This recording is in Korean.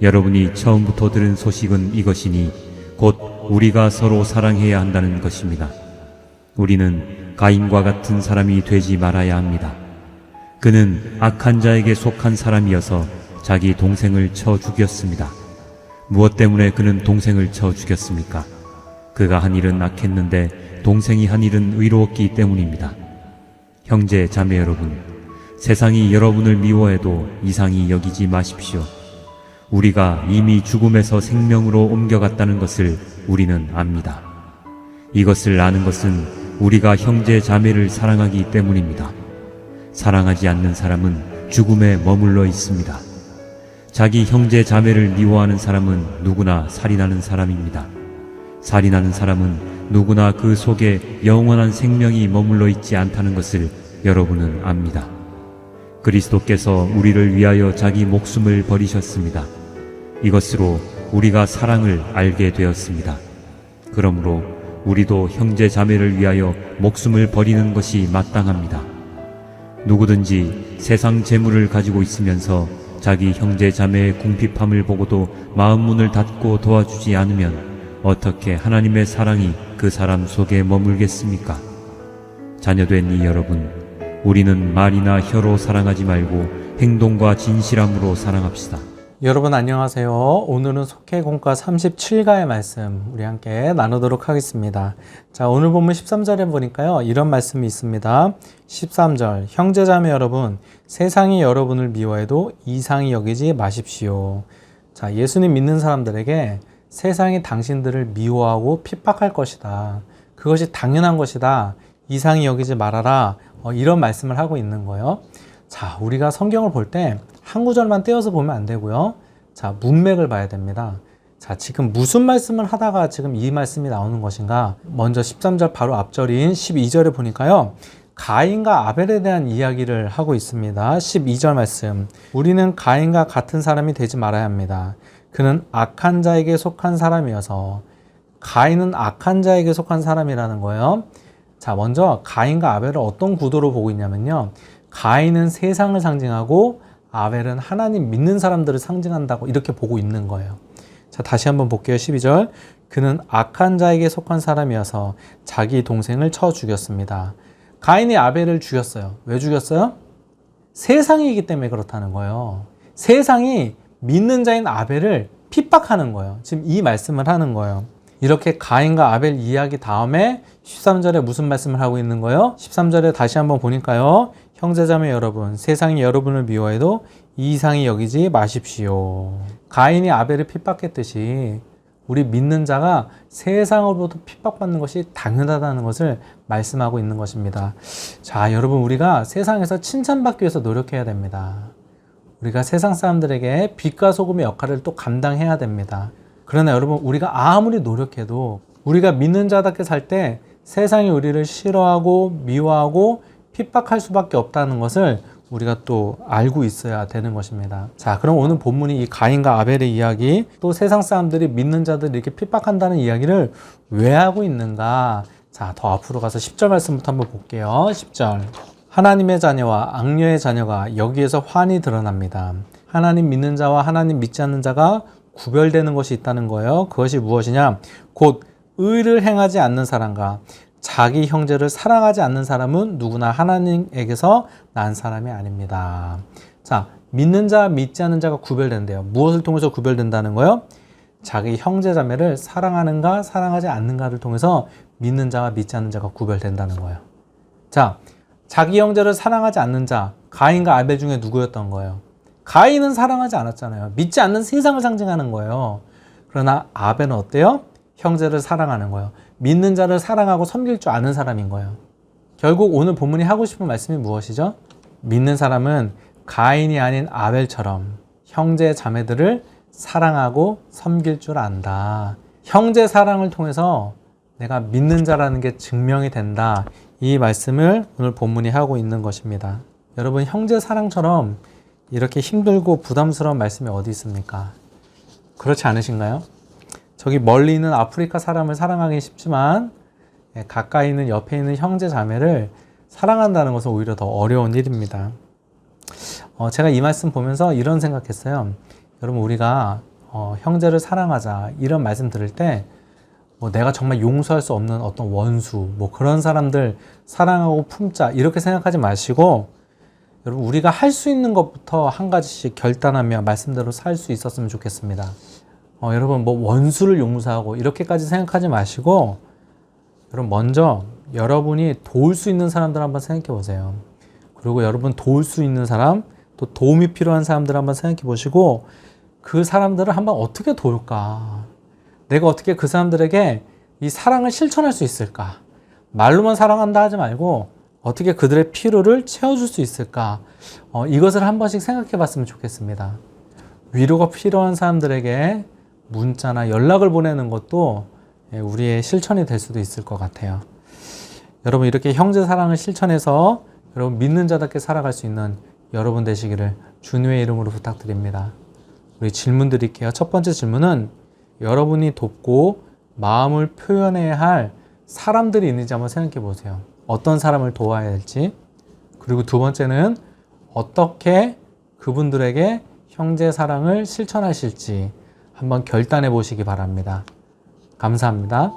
여러분이 처음부터 들은 소식은 이것이니 곧 우리가 서로 사랑해야 한다는 것입니다. 우리는 가인과 같은 사람이 되지 말아야 합니다. 그는 악한 자에게 속한 사람이어서 자기 동생을 쳐 죽였습니다. 무엇 때문에 그는 동생을 쳐 죽였습니까? 그가 한 일은 악했는데 동생이 한 일은 의로웠기 때문입니다. 형제 자매 여러분, 세상이 여러분을 미워해도 이상히 여기지 마십시오. 우리가 이미 죽음에서 생명으로 옮겨갔다는 것을 우리는 압니다. 이것을 아는 것은 우리가 형제 자매를 사랑하기 때문입니다. 사랑하지 않는 사람은 죽음에 머물러 있습니다. 자기 형제 자매를 미워하는 사람은 누구나 살인하는 사람입니다. 살인하는 사람은 누구나 그 속에 영원한 생명이 머물러 있지 않다는 것을 여러분은 압니다. 그리스도께서 우리를 위하여 자기 목숨을 버리셨습니다. 이것으로 우리가 사랑을 알게 되었습니다. 그러므로 우리도 형제 자매를 위하여 목숨을 버리는 것이 마땅합니다. 누구든지 세상 재물을 가지고 있으면서 자기 형제 자매의 궁핍함을 보고도 마음 문을 닫고 도와주지 않으면 어떻게 하나님의 사랑이 그 사람 속에 머물겠습니까? 자녀된 이 여러분, 우리는 말이나 혀로 사랑하지 말고 행동과 진실함으로 사랑합시다. 여러분 안녕하세요. 오늘은 속회공과 37가의 말씀 우리 함께 나누도록 하겠습니다. 자, 오늘 본문 13절에 보니까요, 이런 말씀이 있습니다. 13절, 형제자매 여러분, 세상이 여러분을 미워해도 이상히 여기지 마십시오. 자, 예수님 믿는 사람들에게 세상이 당신들을 미워하고 핍박할 것이다. 그것이 당연한 것이다. 이상히 여기지 말아라. 이런 말씀을 하고 있는 거예요. 자, 우리가 성경을 볼 때 한 구절만 떼어서 보면 안 되고요. 자, 문맥을 봐야 됩니다. 자, 지금 무슨 말씀을 하다가 지금 이 말씀이 나오는 것인가? 먼저 13절 바로 앞절인 12절에 보니까요, 가인과 아벨에 대한 이야기를 하고 있습니다. 12절 말씀, 우리는 가인과 같은 사람이 되지 말아야 합니다. 그는 악한 자에게 속한 사람이어서. 가인은 악한 자에게 속한 사람이라는 거예요. 자, 먼저 가인과 아벨을 어떤 구도로 보고 있냐면요, 가인은 세상을 상징하고 아벨은 하나님 믿는 사람들을 상징한다고 이렇게 보고 있는 거예요. 자, 다시 한번 볼게요. 12절, 그는 악한 자에게 속한 사람이어서 자기 동생을 쳐 죽였습니다. 가인이 아벨을 죽였어요. 왜 죽였어요? 세상이기 때문에 그렇다는 거예요. 세상이 믿는 자인 아벨을 핍박하는 거예요. 지금 이 말씀을 하는 거예요. 이렇게 가인과 아벨 이야기 다음에 13절에 무슨 말씀을 하고 있는 거예요? 13절에 다시 한번 보니까요, 형제자매 여러분, 세상이 여러분을 미워해도 이상히 여기지 마십시오. 가인이 아벨을 핍박했듯이 우리 믿는 자가 세상으로부터 핍박받는 것이 당연하다는 것을 말씀하고 있는 것입니다. 자, 여러분, 우리가 세상에서 칭찬받기 위해서 노력해야 됩니다. 우리가 세상 사람들에게 빛과 소금의 역할을 또 감당해야 됩니다. 그러나 여러분, 우리가 아무리 노력해도 우리가 믿는 자답게 살 때 세상이 우리를 싫어하고 미워하고 핍박할 수밖에 없다는 것을 우리가 또 알고 있어야 되는 것입니다. 자, 그럼 오늘 본문이 이 가인과 아벨의 이야기, 또 세상 사람들이 믿는 자들을 이렇게 핍박한다는 이야기를 왜 하고 있는가? 자, 더 앞으로 가서 10절 말씀부터 한번 볼게요. 10절, 하나님의 자녀와 악녀의 자녀가 여기에서 환히 드러납니다. 하나님 믿는 자와 하나님 믿지 않는 자가 구별되는 것이 있다는 거예요. 그것이 무엇이냐? 곧 의를 행하지 않는 사람과 자기 형제를 사랑하지 않는 사람은 누구나 하나님에게서 난 사람이 아닙니다. 자, 믿는 자, 믿지 않는 자가 구별된대요. 무엇을 통해서 구별된다는 거예요? 자기 형제 자매를 사랑하는가 사랑하지 않는가를 통해서 믿는 자와 믿지 않는 자가 구별된다는 거예요. 자, 자기 형제를 사랑하지 않는 자, 가인과 아벨 중에 누구였던 거예요? 가인은 사랑하지 않았잖아요. 믿지 않는 세상을 상징하는 거예요. 그러나 아벨은 어때요? 형제를 사랑하는 거예요. 믿는 자를 사랑하고 섬길 줄 아는 사람인 거예요. 결국 오늘 본문이 하고 싶은 말씀이 무엇이죠? 믿는 사람은 가인이 아닌 아벨처럼 형제 자매들을 사랑하고 섬길 줄 안다. 형제 사랑을 통해서 내가 믿는 자라는 게 증명이 된다. 이 말씀을 오늘 본문이 하고 있는 것입니다. 여러분, 형제 사랑처럼 이렇게 힘들고 부담스러운 말씀이 어디 있습니까? 그렇지 않으신가요? 저기 멀리 있는 아프리카 사람을 사랑하기 쉽지만 가까이 있는 옆에 있는 형제 자매를 사랑한다는 것은 오히려 더 어려운 일입니다. 제가 이 말씀 보면서 이런 생각했어요. 여러분, 우리가 형제를 사랑하자 이런 말씀 들을 때 뭐 내가 정말 용서할 수 없는 어떤 원수 뭐 그런 사람들 사랑하고 품자 이렇게 생각하지 마시고 여러분 우리가 할 수 있는 것부터 한 가지씩 결단하며 말씀대로 살 수 있었으면 좋겠습니다. 여러분 뭐 원수를 용서하고 이렇게까지 생각하지 마시고 여러분 먼저 여러분이 도울 수 있는 사람들 한번 생각해 보세요. 그리고 여러분 도울 수 있는 사람 또 도움이 필요한 사람들 한번 생각해 보시고 그 사람들을 한번 어떻게 도울까? 내가 어떻게 그 사람들에게 이 사랑을 실천할 수 있을까? 말로만 사랑한다 하지 말고 어떻게 그들의 필요를 채워줄 수 있을까? 이것을 한 번씩 생각해 봤으면 좋겠습니다. 위로가 필요한 사람들에게 문자나 연락을 보내는 것도 우리의 실천이 될 수도 있을 것 같아요. 여러분 이렇게 형제 사랑을 실천해서 여러분 믿는 자답게 살아갈 수 있는 여러분 되시기를 주님의 이름으로 부탁드립니다. 우리 질문 드릴게요. 첫 번째 질문은 여러분이 돕고 마음을 표현해야 할 사람들이 있는지 한번 생각해 보세요. 어떤 사람을 도와야 할지. 그리고 두 번째는 어떻게 그분들에게 형제 사랑을 실천하실지 한번 결단해 보시기 바랍니다. 감사합니다.